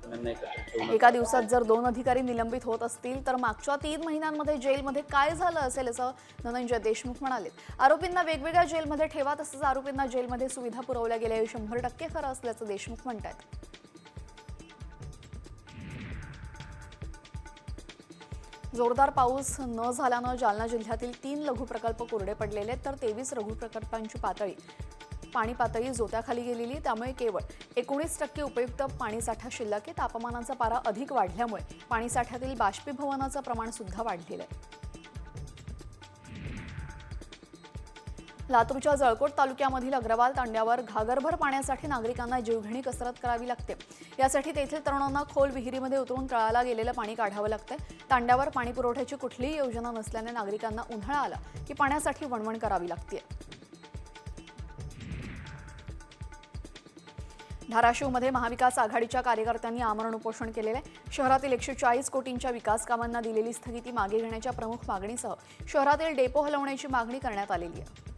गुन्ह्यांना एकत्रित ठेवून एका दिवसात जर 2 अधिकारी निलंबित होत असतील तर मागच्या 3 महिन्यांमध्ये जेलमध्ये काय झालं असेल असं धनंजय देशमुख म्हणाले. आरोपींना वेगवेगळ्या जेलमध्ये ठेवा, तसंच आरोपींना जेलमध्ये सुविधा पुरवल्या गेल्या हे 100% खरं असल्याचं देशमुख म्हणतात. जोरदार पाऊस न झाल्यानं जालना जिल्ह्यातील 3 लघु प्रकल्प कोरडे पडलेले आहेत, तर 23 लघु प्रकल्पांची पाणी पातळी जोत्याखाली गेलेली. त्यामुळे केवळ 19% उपयुक्त पाणीसाठा शिल्लक आहे. तापमानाचा पारा अधिक वाढल्यामुळे पाणीसाठ्यातील बाष्पीभवनाचं प्रमाण सुद्धा वाढलेलं आहे. लातूरच्या जळकोट तालुक्यामधील अग्रवाल तांड्यावर घागरभर पाण्यासाठी नागरिकांना जीवघेणी कसरत करावी लागते. यासाठी तेथील तरुणांना खोल विहिरीमध्ये उतरून तळाला गेलेलं पाणी काढावं लागतं. तांड्यावर पाणी पुरवठ्याची कुठलीही योजना नसल्याने नागरिकांना उन्हाळा आला की पाण्यासाठी वणवण करावी लागते. धाराशिवमध्ये महाविकास आघाडीच्या कार्यकर्त्यांनी आमरण उपोषण केलेले आहे. शहरातील 140 कोटींच्या विकास कामांना दिलेली स्थगिती मागे घेण्याच्या प्रमुख मागणीसह शहरातील डेपो हलवण्याची मागणी करण्यात आलेली आहे.